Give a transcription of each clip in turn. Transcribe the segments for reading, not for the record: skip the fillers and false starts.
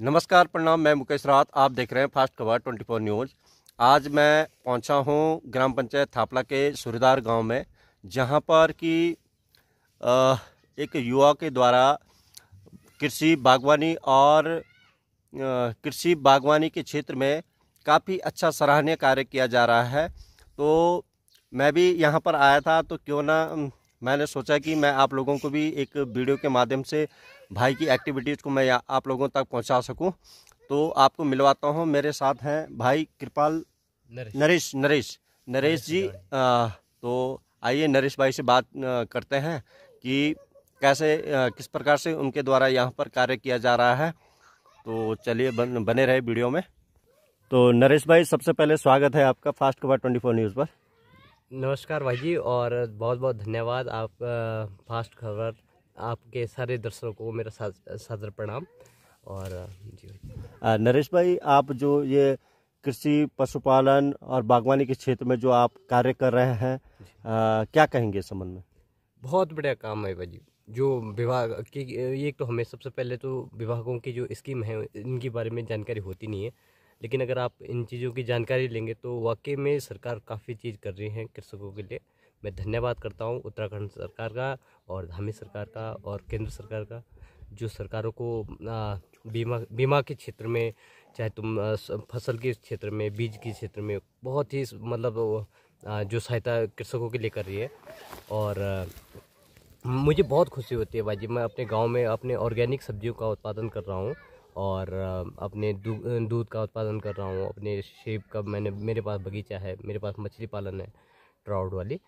नमस्कार, प्रणाम। मैं मुकेश रावत, आप देख रहे हैं फास्ट खबर 24 न्यूज़। आज मैं पहुंचा हूं ग्राम पंचायत थापला के सुरीदार गांव में, जहां पर कि एक युवा के द्वारा कृषि बागवानी और कृषि बागवानी के क्षेत्र में काफ़ी अच्छा सराहनीय कार्य किया जा रहा है। तो मैं भी यहां पर आया था, तो क्यों ना मैंने सोचा कि मैं आप लोगों को भी एक वीडियो के माध्यम से भाई की एक्टिविटीज़ को मैं आप लोगों तक पहुंचा सकूं। तो आपको मिलवाता हूं। मेरे साथ हैं भाई कृपाल, नरेश नरेश नरेश जी। तो आइए नरेश भाई से बात करते हैं कि कैसे किस प्रकार से उनके द्वारा यहाँ पर कार्य किया जा रहा है। तो चलिए बने रहे वीडियो में। तो नरेश भाई, सबसे पहले स्वागत है आपका फास्ट खबर 24 न्यूज़ पर। नमस्कार भाई जी, और बहुत बहुत धन्यवाद। आप फास्ट खबर, आपके सारे दर्शकों को मेरा सादर प्रणाम। और जी भाई। नरेश भाई, आप जो ये कृषि पशुपालन और बागवानी के क्षेत्र में जो आप कार्य कर रहे हैं, क्या कहेंगे इस संबंध में? बहुत बढ़िया काम है भाई जी। जो विभाग की, ये तो हमें सबसे पहले तो विभागों की जो स्कीम है इनके बारे में जानकारी होती नहीं है, लेकिन अगर आप इन चीज़ों की जानकारी लेंगे तो वाकई में सरकार काफ़ी चीज़ कर रही है कृषकों के लिए। मैं धन्यवाद करता हूँ उत्तराखंड सरकार का और धामी सरकार का और केंद्र सरकार का, जो सरकारों को बीमा बीमा के क्षेत्र में, चाहे तुम फसल के क्षेत्र में, बीज के क्षेत्र में बहुत ही मतलब जो सहायता कृषकों के लिए कर रही है। और मुझे बहुत खुशी होती है भाई जी। मैं अपने गांव में अपने ऑर्गेनिक सब्जियों का उत्पादन कर रहा हूं और अपने दूध का उत्पादन कर रहा हूं, अपने सेब का, मेरे पास बगीचा है, मेरे पास मछली पालन है ट्राउट वाली।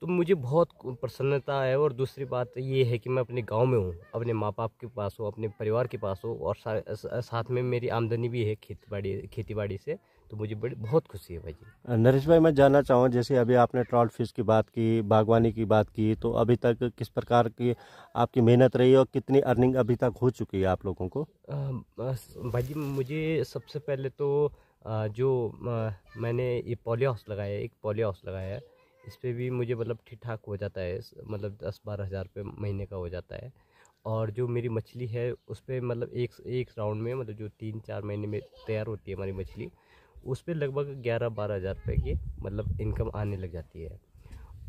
तो मुझे बहुत प्रसन्नता है। और दूसरी बात ये है कि मैं अपने गांव में हूँ, अपने माँ बाप के पास हूँ, अपने परिवार के पास हूँ, और साथ में मेरी आमदनी भी है खेती बाड़ी से। तो मुझे बहुत खुशी है भाई जी। नरेश भाई, मैं जानना चाहूँ, जैसे अभी आपने ट्राउट फिश की बात की, बागवानी की बात की, तो अभी तक किस प्रकार की आपकी मेहनत रही और कितनी अर्निंग अभी तक हो चुकी है आप लोगों को? भाई जी, मुझे सबसे पहले तो मैंने ये पॉली हाउस लगाया है, एक पॉली हाउस लगाया है। इस पे भी मुझे मतलब ठीक ठाक हो जाता है, मतलब 10-12 हज़ार रुपये महीने का हो जाता है। और जो मेरी मछली है उस पर मतलब एक एक राउंड में, मतलब जो 3-4 महीने में तैयार होती है हमारी मछली, उस पर लगभग 11-12 हज़ार रुपये की मतलब इनकम आने लग जाती है।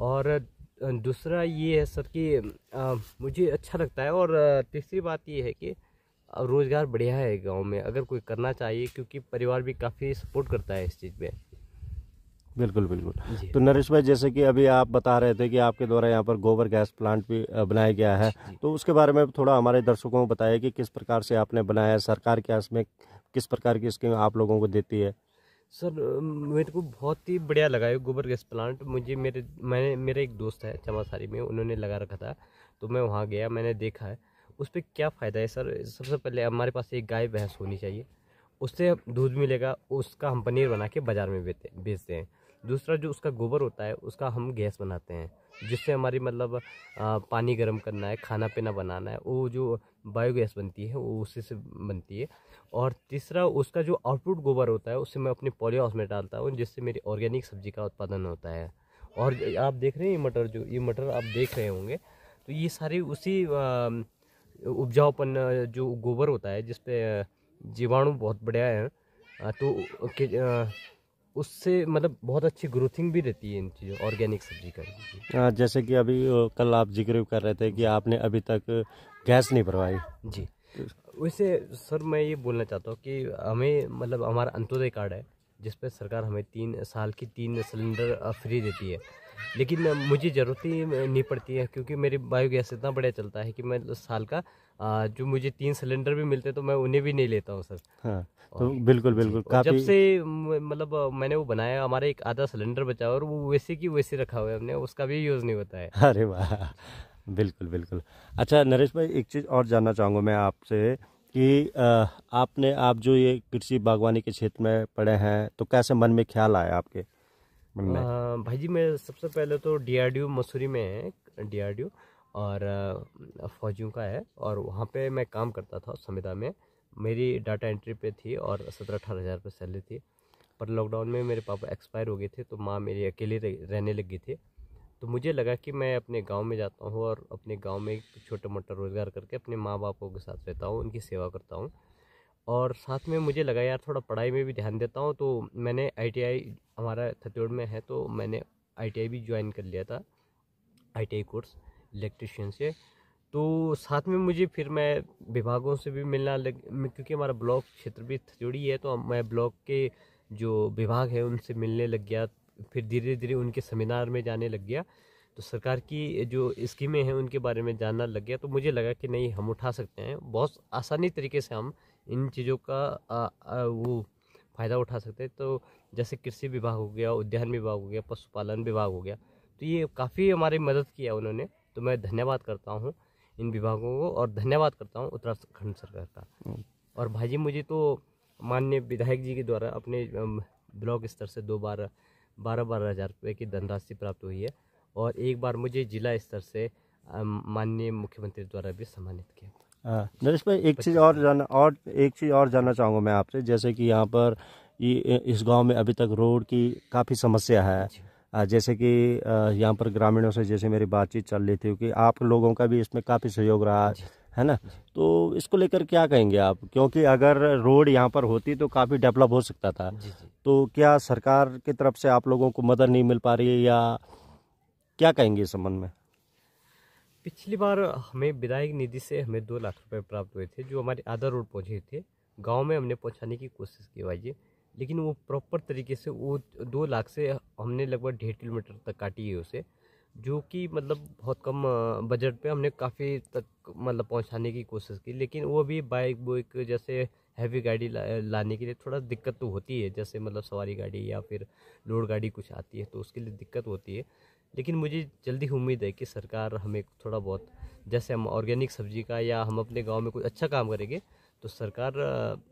और दूसरा ये है सर कि मुझे अच्छा लगता है। और तीसरी बात ये है कि रोज़गार बढ़िया है गांव में, अगर कोई करना चाहिए, क्योंकि परिवार भी काफ़ी सपोर्ट करता है इस चीज़ में। बिल्कुल बिल्कुल। जी तो नरेश भाई, जैसे कि अभी आप बता रहे थे कि आपके द्वारा यहाँ पर गोबर गैस प्लांट भी बनाया गया है, जी। तो उसके बारे में थोड़ा हमारे दर्शकों को बताइए कि किस प्रकार से आपने बनाया है, सरकार क्या इसमें किस प्रकार की स्कीम आप लोगों को देती है? सर, मेरे को बहुत ही बढ़िया लगा है गोबर गैस प्लांट। मेरा एक दोस्त है चमासारी में, उन्होंने लगा रखा था, तो मैं वहाँ गया, मैंने देखा है उस पर क्या फ़ायदा है सर। सबसे पहले हमारे पास एक गाय भैंस होनी चाहिए, उससे दूध मिलेगा, उसका हम पनीर बना के बाज़ार में बेचते हैं। दूसरा, जो उसका गोबर होता है उसका हम गैस बनाते हैं, जिससे हमारी मतलब पानी गर्म करना है, खाना पीना बनाना है, वो जो बायोगैस बनती है वो उसी से बनती है। और तीसरा, उसका जो आउटपुट गोबर होता है उससे मैं अपने पॉली हाउस में डालता हूँ, जिससे मेरी ऑर्गेनिक सब्जी का उत्पादन होता है। और आप देख रहे हैं ये मटर आप देख रहे होंगे, तो ये सारे उसी उपजाऊपन जो गोबर होता है जिसपे जीवाणु बहुत बढ़िया है, तो उससे मतलब बहुत अच्छी ग्रोथिंग भी रहती है इन चीज़ों ऑर्गेनिक सब्जी का। जैसे कि अभी कल आप जिक्र कर रहे थे कि आपने अभी तक गैस नहीं भरवाई। जी। वैसे सर, मैं ये बोलना चाहता हूँ कि हमें मतलब हमारा अंत्योदय कार्ड है, जिस पे सरकार हमें 3 साल की 3 सिलेंडर फ्री देती है। लेकिन मुझे ज़रूरत ही नहीं पड़ती है, क्योंकि मेरी बायोगैस इतना बढ़िया चलता है कि मैं साल का जो मुझे 3 सिलेंडर भी मिलते हैं तो मैं उन्हें भी नहीं लेता हूँ सर। हाँ, तो और बिल्कुल जी, बिल्कुल और जब काफ़ी। से मतलब मैंने वो बनाया, हमारा एक आधा सिलेंडर बचा हुआ है और वो वैसे की वैसे रखा हुआ है, हमने उसका भी यूज़ नहीं होता है। अरे वाह! बिल्कुल बिल्कुल। अच्छा नरेश भाई, एक चीज़ और जानना चाहूँगा मैं आपसे कि आप जो ये कृषि बागवानी के क्षेत्र में पढ़े हैं, तो कैसे मन में ख्याल आया आपके मन में? भाई जी, मैं सबसे पहले तो DRDO मसूरी में है, DRDO, और फौजियों का है, और वहाँ पे मैं काम करता था उस संविदा में। मेरी डाटा एंट्री पे थी और 17-18 हज़ार रुपये सैलरी थी। पर लॉकडाउन में मेरे पापा एक्सपायर हो गए थे, तो माँ मेरी अकेले रहने लग गई थी। तो मुझे लगा कि मैं अपने गांव में जाता हूँ और अपने गांव में एक छोटा मोटा रोज़गार करके अपने माँ बापों के साथ रहता हूँ, उनकी सेवा करता हूँ। और साथ में मुझे लगा यार थोड़ा पढ़ाई में भी ध्यान देता हूँ, तो मैंने ITI, हमारा छत्तीसगढ़ में है, तो मैंने ITI भी ज्वाइन कर लिया था, ITI कोर्स इलेक्ट्रिशियन से। तो साथ में मुझे फिर मैं विभागों से भी मिलना क्योंकि हमारा ब्लॉक क्षेत्र भी थ्योड़ी है, तो मैं ब्लॉक के जो विभाग है उनसे मिलने लग गया। फिर धीरे धीरे उनके सेमिनार में जाने लग गया, तो सरकार की जो स्कीमें हैं उनके बारे में जानना लग गया। तो मुझे लगा कि नहीं, हम उठा सकते हैं, बहुत आसानी तरीके से हम इन चीज़ों का वो फ़ायदा उठा सकते हैं। तो जैसे कृषि विभाग हो गया, उद्यान विभाग हो गया, पशुपालन विभाग हो गया, तो ये काफ़ी हमारी मदद किया उन्होंने। तो मैं धन्यवाद करता हूँ इन विभागों को, और धन्यवाद करता हूँ उत्तराखंड सरकार का। और भाई मुझे तो माननीय विधायक जी के द्वारा अपने ब्लॉक स्तर से 2 बार 12-12 हज़ार रुपये की धनराशि प्राप्त हुई है, और एक बार मुझे जिला स्तर से माननीय मुख्यमंत्री द्वारा भी सम्मानित किया। नरेश भाई, एक चीज़ और जानना चाहूँगा मैं आपसे, जैसे कि यहाँ पर इस गांव में अभी तक रोड की काफ़ी समस्या है। जैसे कि यहाँ पर ग्रामीणों से जैसे मेरी बातचीत चल रही थी कि आप लोगों का भी इसमें काफ़ी सहयोग रहा है ना, तो इसको लेकर क्या कहेंगे आप? क्योंकि अगर रोड यहाँ पर होती तो काफ़ी डेवलप हो सकता था। तो क्या सरकार की तरफ से आप लोगों को मदद नहीं मिल पा रही है, या क्या कहेंगे इस संबंध में? पिछली बार हमें विधायक निधि से हमें 2 लाख रुपए प्राप्त हुए थे, जो हमारे आधा रोड पहुँचे थे। गांव में हमने पहुंचाने की कोशिश की भाई, लेकिन वो प्रॉपर तरीके से वो 2 लाख से हमने लगभग 1.5 किलोमीटर तक काटी है उसे, जो कि मतलब बहुत कम बजट पे हमने काफ़ी तक मतलब पहुंचाने की कोशिश की। लेकिन वो भी बाइक बुइक जैसे हैवी गाड़ी लाने के लिए थोड़ा दिक्कत तो होती है, जैसे मतलब सवारी गाड़ी या फिर लोड गाड़ी कुछ आती है तो उसके लिए दिक्कत होती है। लेकिन मुझे जल्दी उम्मीद है कि सरकार हमें थोड़ा बहुत, जैसे हम ऑर्गेनिक सब्जी का या हम अपने गांव में कुछ अच्छा काम करेंगे, तो सरकार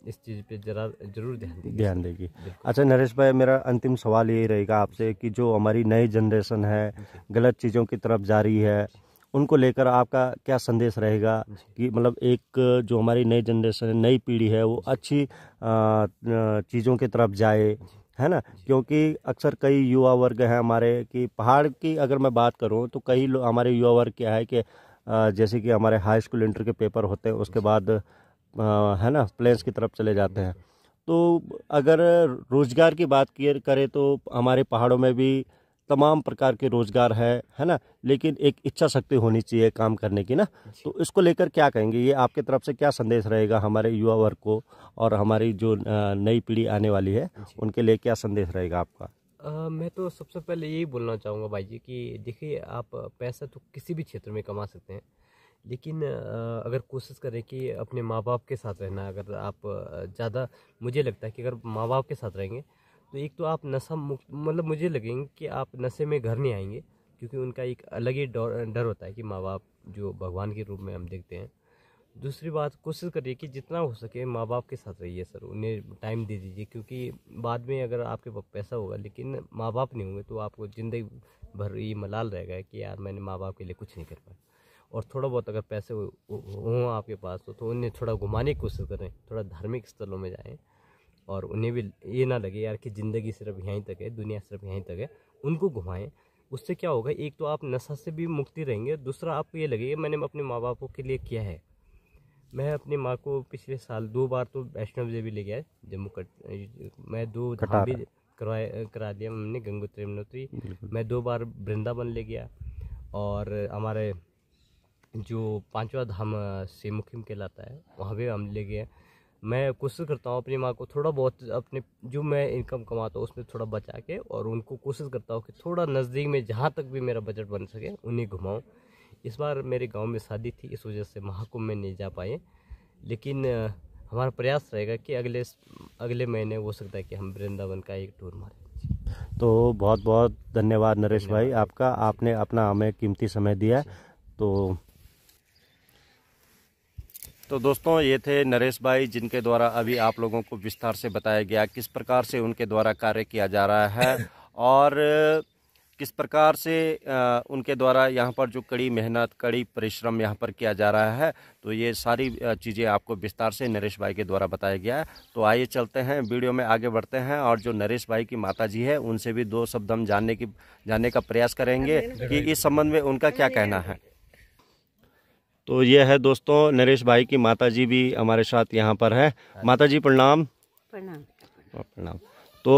इस चीज़ पे जरूर ध्यान देगी। अच्छा नरेश भाई, मेरा अंतिम सवाल यही रहेगा आपसे कि जो हमारी नई जनरेशन है गलत चीज़ों की तरफ जा रही है, उनको लेकर आपका क्या संदेश रहेगा कि मतलब एक जो हमारी नई जनरेशन है, नई पीढ़ी है, वो अच्छी चीज़ों की तरफ जाए, है ना? क्योंकि अक्सर कई युवा वर्ग हैं हमारे कि पहाड़ की अगर मैं बात करूं तो कई हमारे युवा वर्ग क्या है कि जैसे कि हमारे हाई स्कूल इंटर के पेपर होते हैं, उसके बाद है ना प्लेन्स की तरफ चले जाते हैं। तो अगर रोजगार की बात करें तो हमारे पहाड़ों में भी तमाम प्रकार के रोजगार है ना, लेकिन एक इच्छा शक्ति होनी चाहिए काम करने की ना। तो इसको लेकर क्या कहेंगे, ये आपके तरफ से क्या संदेश रहेगा हमारे युवा वर्ग को, और हमारी जो नई पीढ़ी आने वाली है उनके लिए क्या संदेश रहेगा आपका? मैं तो सबसे पहले यही बोलना चाहूँगा भाई जी कि देखिए, आप पैसा तो किसी भी क्षेत्र में कमा सकते हैं, लेकिन अगर कोशिश करें कि अपने माँ बाप के साथ रहना, अगर आप ज़्यादा, मुझे लगता है कि अगर माँ बाप के साथ रहेंगे तो एक तो आप नशा मुक्त, मतलब मुझे लगेंगे कि आप नशे में घर नहीं आएंगे, क्योंकि उनका एक अलग ही डर होता है कि माँ बाप जो भगवान के रूप में हम देखते हैं। दूसरी बात, कोशिश करिए कि जितना हो सके माँ बाप के साथ रहिए सर, उन्हें टाइम दे दीजिए, क्योंकि बाद में अगर आपके पास पैसा होगा लेकिन माँ बाप नहीं होंगे तो आपको ज़िंदगी भर ये मलाल रहेगा कि यार मैंने माँ बाप के लिए कुछ नहीं कर पाया। और थोड़ा बहुत अगर पैसे हों आपके पास तो उन्हें थोड़ा घुमाने की कोशिश करें, थोड़ा धार्मिक स्थलों में जाएं, और उन्हें भी ये ना लगे यार कि ज़िंदगी सिर्फ यहीं तक है, दुनिया सिर्फ यहीं तक है, उनको घुमाएं। उससे क्या होगा, एक तो आप नशा से भी मुक्ति रहेंगे, दूसरा आपको ये लगेगा मैंने अपने माँ बापों के लिए किया है। मैं अपनी माँ को पिछले साल 2 बार तो वैष्णो देवी ले गया, मैं 2 धाम भी करा दिया हमने, गंगोत्री यमुनोत्री। मैं 2 बार वृंदावन ले गया, और हमारे जो 5वां धाम सेमुखिम कहलाता है वहाँ भी हम ले गए। मैं कोशिश करता हूँ अपनी माँ को थोड़ा बहुत अपने जो मैं इनकम कमाता हूँ उसमें थोड़ा बचा के, और उनको कोशिश करता हूँ कि थोड़ा नज़दीक में जहाँ तक भी मेरा बजट बन सके उन्हें घुमाऊँ। इस बार मेरे गांव में शादी थी, इस वजह से महाकुंभ में नहीं जा पाए, लेकिन हमारा प्रयास रहेगा कि अगले महीने हो सकता है कि हम वृंदावन का एक टूर मारें। तो बहुत बहुत धन्यवाद नरेश भाई आपका, आपने अपना हमें कीमती समय दिया। तो दोस्तों, ये थे नरेश भाई जिनके द्वारा अभी आप लोगों को विस्तार से बताया गया किस प्रकार से उनके द्वारा कार्य किया जा रहा है, और किस प्रकार से उनके द्वारा यहाँ पर जो कड़ी मेहनत, कड़ी परिश्रम यहाँ पर किया जा रहा है। तो ये सारी चीज़ें आपको विस्तार से नरेश भाई के द्वारा बताया गया है। तो आइए चलते हैं, वीडियो में आगे बढ़ते हैं, और जो नरेश भाई की माता जी है उनसे भी 2 शब्द हम जानने का प्रयास करेंगे कि इस संबंध में उनका क्या कहना है। तो ये है दोस्तों नरेश भाई की माता जी भी हमारे साथ यहाँ पर है। माता जी प्रणाम। प्रणाम। प्रणाम। तो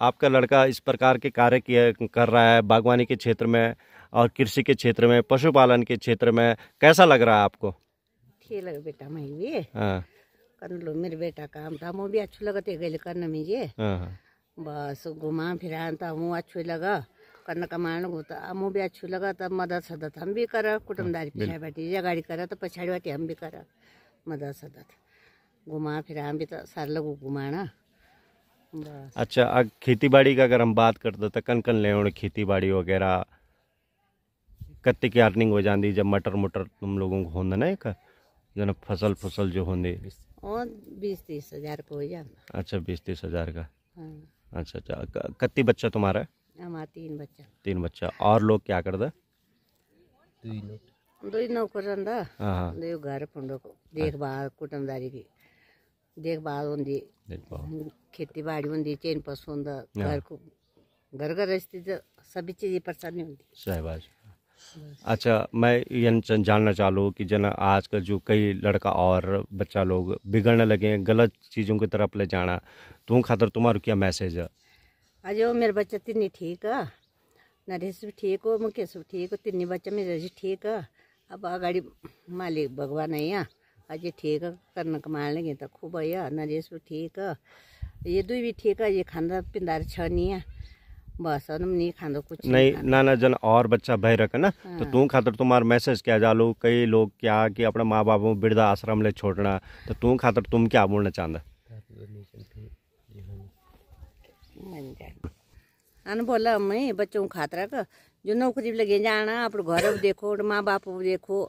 आपका लड़का इस प्रकार के कार्य कर रहा है बागवानी के क्षेत्र में और कृषि के क्षेत्र में, पशुपालन के क्षेत्र में, कैसा लग रहा है आपको? ठीक लगे बेटा मैं भी हाँ कर लो मेरे बेटा काम था मुँह भी अच्छो लगते गए करने में ये हाँ हाँ। बस घुमा फिरा था मुँह अच्छो लगा करना कमाने को तो मुँह भी अच्छो लगा तब मदद सदत हम भी करा कुटुम्बदारी पिछाड़ी बाटी या गाड़ी करा तो पछाड़ी बाटी हम भी करा मदद सदत घुमा फिरा हम भी तो सार लगू घुमाना बस। अच्छा, खेती बाड़ी का अगर हम बात करते तो कन कन ले खेती बाड़ी वगैरह कत्ते की अर्निंग हो जाती जब मटर मुटर तुम लोगों को होंगे ना एक जो फसल फसल जो होंगे? और 20-30 हज़ार को हो जाता। अच्छा 20-30 हज़ार का। हाँ अच्छा अच्छा, कत्ती बच्चा तुम्हारा? हमारा 3 बच्चा। 3 बच्चा। और लोग क्या करते? दो ही नौकर रंदा हाँ हाँ। दो घर फंडो को देखभाल कुटुम्बदारी की देखभाल होंगी खेती बाड़ी होंगी चैन पशु होंदा घर को घर घर स्थित सभी चीज़ें परेशानी होती। सही बात। अच्छा, मैं ये जानना चालू कि जना आजकल जो कई लड़का और बच्चा लोग बिगड़ने लगे हैं, गलत चीज़ों की तरफ ले जाना, तुम खातर तुम्हारा क्या मैसेज है? आज मेरे बच्चा तिन्नी ठीक है नरेश भी ठीक हो मुकेश भी ठीक हो तिन्नी बच्चा मेरे जी ठीक है अब अगाड़ी मालिक भगवान है अजय ठीक है करना कमाने लगे तो खूब है नरेश भी ठीक है ये दुई भी ठीक है ये खाना पिंदार छ नहीं है बस नहीं खाना कुछ नहीं ना जन और बच्चा भय रखे ना। हाँ। तो तुम खातर तुम्हारा मैसेज क्या जालो? कई लोग क्या कि अपने माँ बाप को वृद्धा आश्रम ले छोड़ना, तो तुम खातर तुम क्या बोलना चाहता? अन बोला मैं बच्चों खातरा का जो नौकरी लगे जाना अपने घर देखो माँ बाप देखो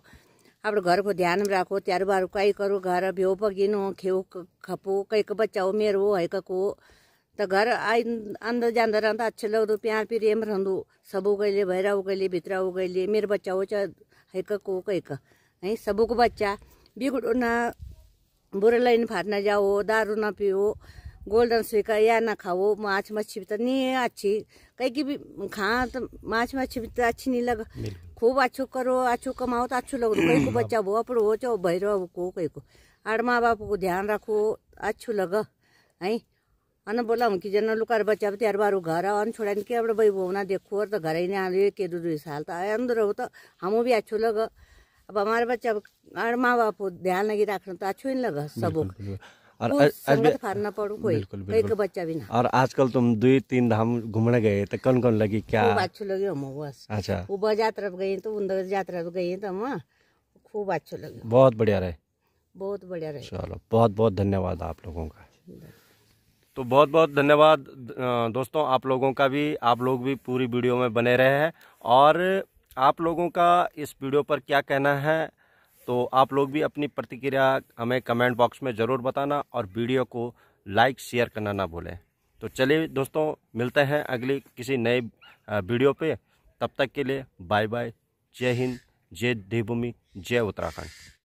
अपने घर को ध्यान में रखो त्यार बार कई करो घर भ्यो पगिनो खेव खपो कई का बच्चा हो मेरो हो है को तो घर आई अंदर जांदा रहता अच्छे लगो प्यार प्रेम रहंदो सबो गए भैरा हो गए भितरा हो गए मेरे बच्चा हो चाहे है को कई का है सबो को बच्चा बिगड़ो ना बुरे लाइन फाट ना जाओ दारू ना पियो गोल्डन स्वीका या ना खाओ माछ मच्छी भी तो नहीं अच्छी कहीं की भी खा तो माछ मच्छी भी तो अच्छी नहीं लगा खूब अच्छो करो अच्छो कमाओ तो अच्छो लगो कहीं को बच्चा वो अपनो हो चाहो भैरव को कहीं को आड़ माँ बाप को ध्यान रखो अच्छो लगा है अन बोला हम कि जन लुकार बच्चा भी त्यार बार घर अन छोड़ा के अब भाई बोना देखो और तो घर ही नहीं आए के 2 साल तो अंदर हो तो हम भी अच्छो लगा अब हमारे बच्चा और माँ बाप को ध्यान लगी रखना तो अच्छो ही लगा सबको और संगत फारना पड़ू कोई कई का बच्चा भी ना। और आजकल तुम 2-3 धाम घूमने गए तो कौन कौन लगी क्या? खूब अच्छो लगे हम बस। अच्छा वो यात्रा गई तो उन यात्रा गई तो हम खूब अच्छो लगे। बहुत बढ़िया रहे। बहुत बढ़िया रहे। चलो बहुत बहुत धन्यवाद आप लोगों का। तो बहुत बहुत धन्यवाद दोस्तों आप लोगों का भी। आप लोग भी पूरी वीडियो में बने रहे हैं और आप लोगों का इस वीडियो पर क्या कहना है तो आप लोग भी अपनी प्रतिक्रिया हमें कमेंट बॉक्स में ज़रूर बताना और वीडियो को लाइक शेयर करना ना भूलें। तो चलिए दोस्तों मिलते हैं अगली किसी नए वीडियो पे। तब तक के लिए बाय बाय। जय हिंद, जय देवभूमि, जय उत्तराखंड।